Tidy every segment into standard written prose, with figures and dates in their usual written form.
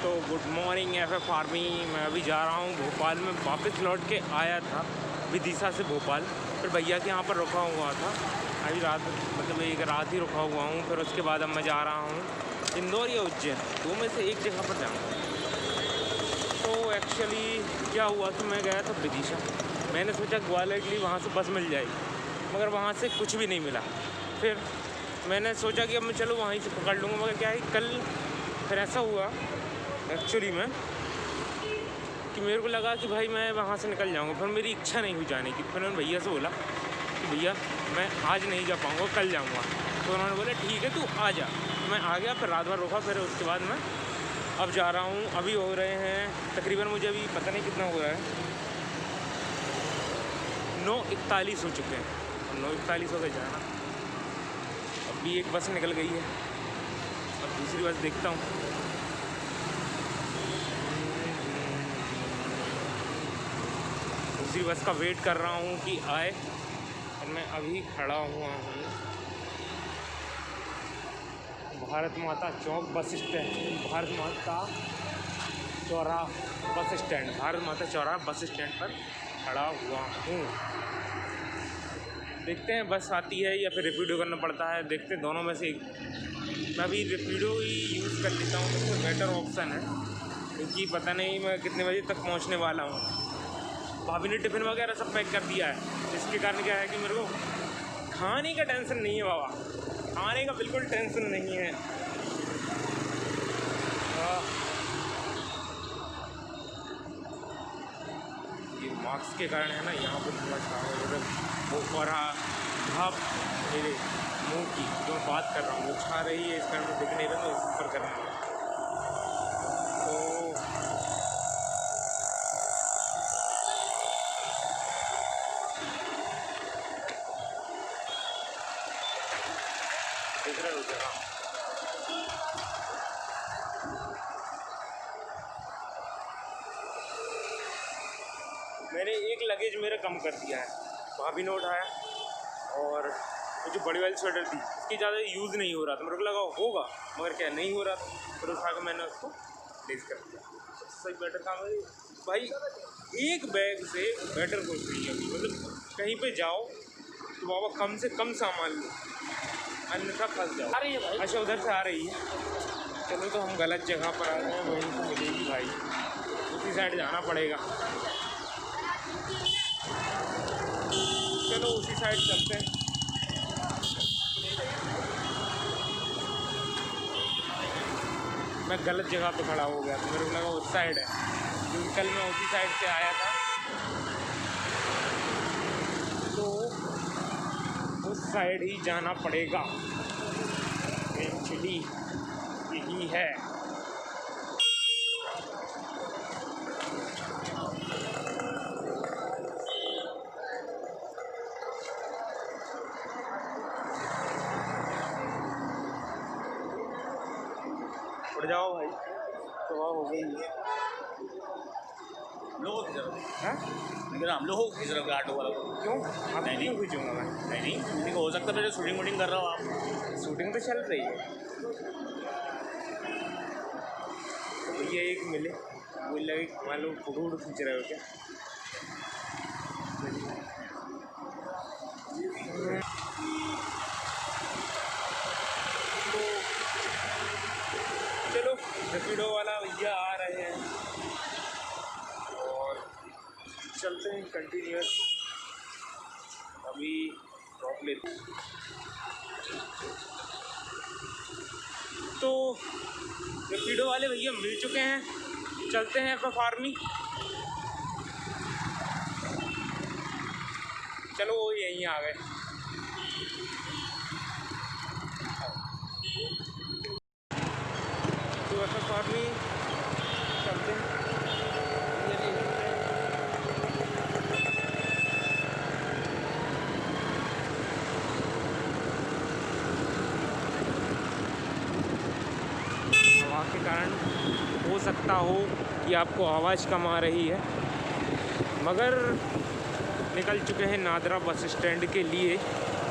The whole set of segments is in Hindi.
तो गुड मॉर्निंग FF आर्मी। मैं अभी जा रहा हूँ भोपाल में, वापस लौट के आया था विदिशा से भोपाल, फिर भैया के यहाँ पर रुका हुआ था। अभी रात मतलब एक रात ही रुका हुआ हूँ, फिर उसके बाद अब मैं जा रहा हूँ इंदौर या उज्जैन, दो में से एक जगह पर जाऊँगा। तो एक्चुअली क्या हुआ कि मैं गया था विदिशा, मैंने सोचा ग्वालियर के लिए वहाँ से बस मिल जाएगी, मगर वहाँ से कुछ भी नहीं मिला। फिर मैंने सोचा कि अब मैं चलो वहीं से पकड़ लूँगा, मगर क्या है कल फिर ऐसा हुआ एक्चुअली में कि मेरे को लगा कि भाई मैं वहाँ से निकल जाऊँगा, फिर मेरी इच्छा नहीं हुई जाने की। फिर मैंने भैया से बोला कि भैया मैं आज नहीं जा पाऊँगा, कल जाऊँगा। तो उन्होंने बोला ठीक है तू आ जा। तो मैं आ गया, फिर रात भर रुका, फिर उसके बाद मैं अब जा रहा हूँ। अभी हो रहे हैं तकरीबन, मुझे अभी पता नहीं कितना हो रहा है, 9:41 हो चुके हैं। 9:41 हो गए जाना। अभी एक बस निकल गई है, अब दूसरी बस देखता हूँ। दूसरी बस का वेट कर रहा हूँ कि आए, और मैं अभी खड़ा हुआ हूँ भारत माता चौक बस स्टैंड, भारत माता चौराहा बस स्टैंड, भारत माता चौराहा बस स्टैंड पर खड़ा हुआ हूँ। देखते हैं बस आती है या फिर रेपिडो करना पड़ता है, देखते हैं दोनों में से एक। मैं अभी रेपिडो ही यूज़ कर लेता हूँ, सबसे बेटर ऑप्शन है, क्योंकि पता नहीं मैं कितने बजे तक पहुँचने वाला हूँ। भाभी ने टिफ़िन वगैरह सब पैक कर दिया है, जिसके कारण क्या है कि मेरे को खाने का टेंशन नहीं है बाबा, खाने का बिल्कुल टेंशन नहीं है। ये मास्क के कारण है ना, यहाँ पर थोड़ा सा वो और भाप मेरे मुँह की जो बात कर रहा हूँ वो छा रही है, इस कारण में दिख नहीं रहा, तो इस पर करना है। मैंने एक लगेज मेरा कम कर दिया है, भाभी ने उठाया, और वो जो बड़ी वाली स्वेटर थी उसकी ज़्यादा यूज़ नहीं हो रहा था, मेरे को लगा होगा, मगर क्या नहीं हो रहा था, फिर उठा कर मैंने उसको प्लेस कर दिया। सबसे बेटर काम है भाई, एक बैग से बेटर कुछ नहीं है। मतलब कहीं पे जाओ तो बाबा कम से कम सामान लो, अन्यथा फंस जाओ। अरे भाई अच्छा उधर से आ रही है, चलो तो हम गलत जगह पर आ गए हैं, वहीं से मिलेगी भाई, उसी साइड जाना पड़ेगा। चलो उसी साइड चलते हैं। मैं गलत जगह पे खड़ा हो गया, तो मेरे को लगा उस साइड है, क्योंकि कल मैं उसी साइड से आया था, तो उस साइड ही जाना पड़ेगा। एक्चुअली यही है। उड़ जाओ भाई, सुबह हो गई है। लोगों की तरफ हैं? हम लोगों की तरफ ऑटो वाला क्यों? आप नहीं क्यों खींचूँगा मैं? नहीं शूटिंग हो सकता है, मेरे शूटिंग वूटिंग कर रहा हूँ आप। शूटिंग तो चल रही है, तो ये एक मिले, वो लगे हमारे लोग फोटो वोटो खींच रहे हो क्या? तो चलो रेपिडो वाला भैया आ रहे हैं और चलते हैं कंटिन्यूअस। अभी ड्रॉप लेते हैं। तो रेपिडो वाले भैया मिल चुके हैं, चलते हैं FF आर्मी। चलो वो यहीं आ गए। तो FF आर्मी चलते हैं। हवा के कारण हो सकता हो कि आपको आवाज़ कम आ रही है, मगर निकल चुके हैं नादरा बस स्टैंड के लिए,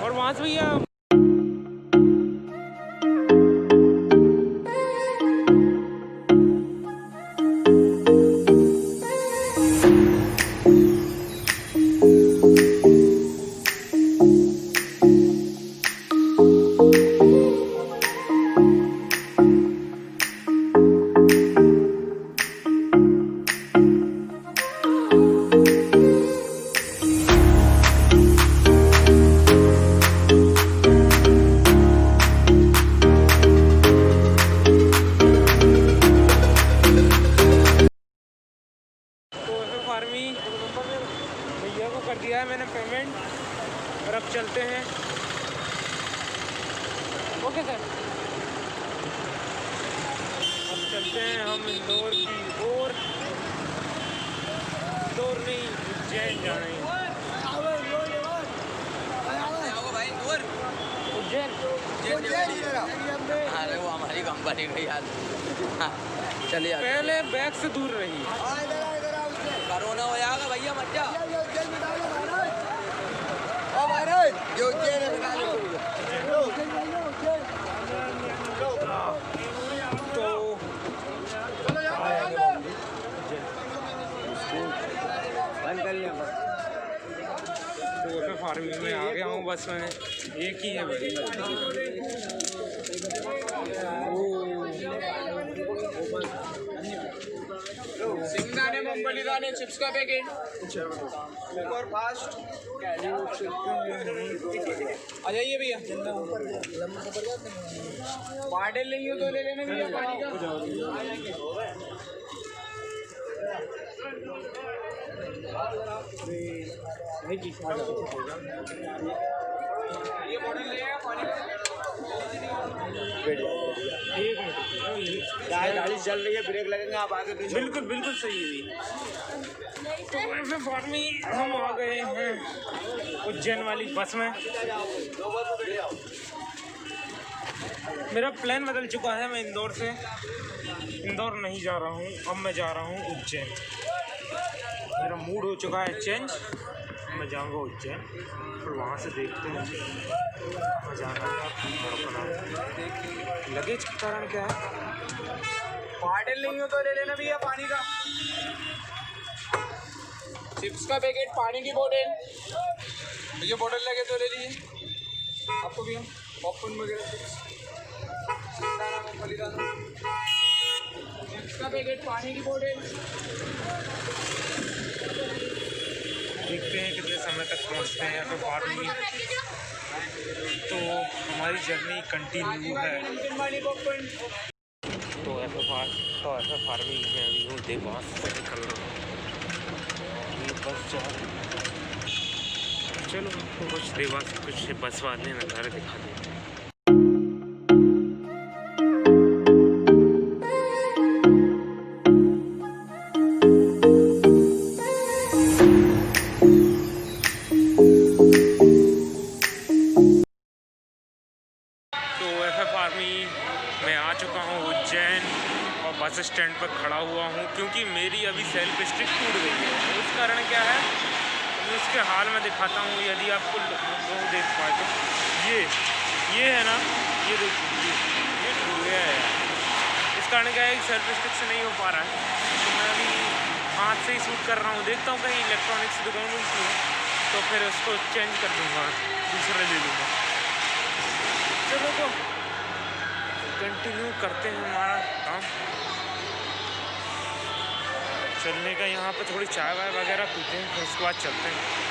और वहाँ से भैया चलते हैं हम इंदौर की ओर। इंदौर नहीं, उज्जैन जाना है। उज्जैन अरे वो हमारी कंपनी का यार। चलिए पहले बैग से दूर रही। कोरोना हो जाएगा भैया, मत जा। तो फार्मिंग में आ गया हूँ बस में। एक ही है भाई। सिंगदाने, मूंगफली दाने, चिप्स का पैकेट और फास्ट आ जाइए भैया। बाटल नहीं हो तो ले लेने भैया पानी का। ये बॉटल ले आया पानी का। गाड़ी चल रही है, ब्रेक लगेंगे, आप आगे पीछे। बिल्कुल बिल्कुल सही है। तो ऐसे फार्मिंग हम आ गए हैं उज्जैन वाली बस में। मेरा प्लान बदल चुका है। मैं इंदौर नहीं जा रहा हूँ, अब मैं जा रहा हूँ उज्जैन। मेरा मूड हो चुका है चेंज। मैं जाऊँगा उज्जैन, फिर वहाँ से देखते हैं जाना है। लगेज के कारण क्या है? बाटल नहीं हो तो ले लेना भैया पानी का। चिप्स का पैकेट, पानी की बोतल भैया, बोतल लगे तो ले लीजिए। आपको भैया पॉपकॉर्न वगैरह, चिप्स का पैकेट, पानी की बोतल। देखते हैं कितने समय तक पहुंचते हैं तो फार्मिंग। तो हमारी जर्नी कंटिन्यू है। तो ऐसे फार्मिंग में अभी हूँ देवास से निकल रहा हूँ। ये बस जा रही है। चलो तो कुछ देवास कुछ बस वाले नज़ारे दिखा देते हैं। मैं आ चुका हूँ उज्जैन और बस स्टैंड पर खड़ा हुआ हूँ क्योंकि मेरी अभी सेल्फ स्टिक टूट गई है। उस कारण क्या है, मैं उसके हाल में दिखाता हूँ यदि आपको लोग देख पाए तो। ये है ना, ये देखिए ये टूट गया है। इस कारण क्या है, सेल्फ स्टिक से नहीं हो पा रहा है। तो मैं अभी हाथ से ही शूट कर रहा हूँ। देखता हूँ कहीं इलेक्ट्रॉनिक्स दुकान में तो फिर उसको चेंज कर दूँगा, दूसरा ले लूँगा। चलो तो कंटिन्यू करते हैं हमारा काम। चलने का यहाँ पे थोड़ी चाय वाय वगैरह पीते हैं, फिर उसके बाद चलते हैं।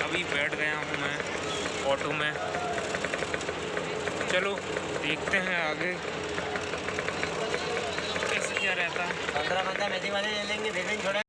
अभी बैठ गया हूँ मैं ऑटो में। चलो देखते हैं आगे कैसे क्या रहता है। 15 बंदा मेथी वाले ले लेंगे, दे देंगे छोड़ा।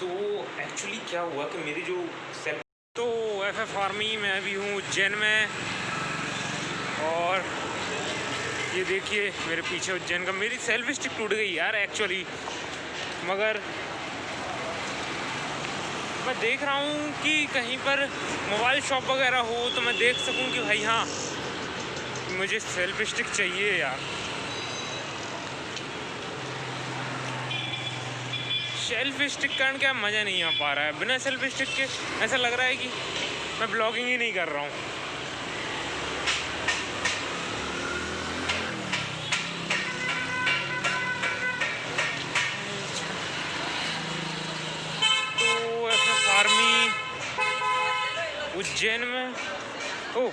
तो एक्चुअली क्या हुआ कि मेरी जो सेल्फ तो FF आर्मी में अभी हूँ उज्जैन में, और ये देखिए मेरे पीछे उज्जैन का, मेरी सेल्फ स्टिक टूट गई यार एक्चुअली। मगर मैं देख रहा हूँ कि कहीं पर मोबाइल शॉप वगैरह हो तो मैं देख सकूँ कि भाई हाँ मुझे सेल्फ स्टिक चाहिए यार। सेल्फ स्टिक करने का मज़ा नहीं आ पा रहा है बिना सेल्फ स्टिक के। ऐसा लग रहा है कि मैं ब्लॉगिंग ही नहीं कर रहा हूँ। तो FF आर्मी उज्जैन में, ओ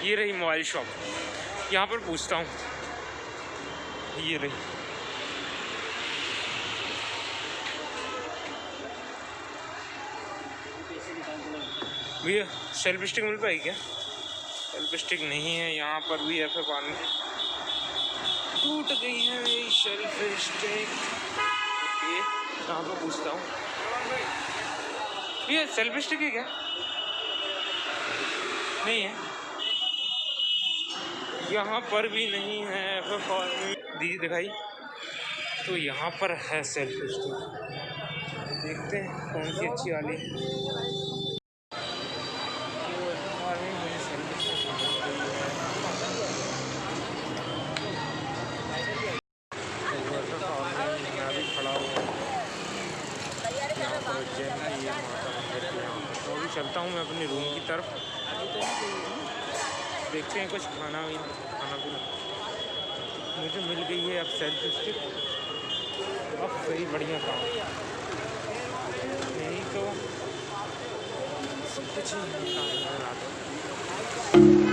ये रही मोबाइल शॉप, यहाँ पर पूछता हूँ। ये रही, भैया सेल्फ स्टिक मिल पाएगी क्या? सेल्फ स्टिक नहीं है यहाँ पर भी। FF आर्मी टूट गई है मेरी सेल्फ स्टिक। ओके यहाँ पर पूछता हूँ, ये सेल्फ स्टिक है क्या? नहीं है, यहाँ पर भी नहीं है। FF आर्मी दी दिखाई, तो यहाँ पर है सेल्फ स्टिक। देखते हैं कौन सी अच्छी वाली है। तो अभी चलता हूँ मैं अपने रूम की तरफ, देखते हैं कुछ खाना पीना। मुझे मिल गई है अब सेल्फ स्टिक, अब सही बढ़िया काम, नहीं तो कुछ नहीं।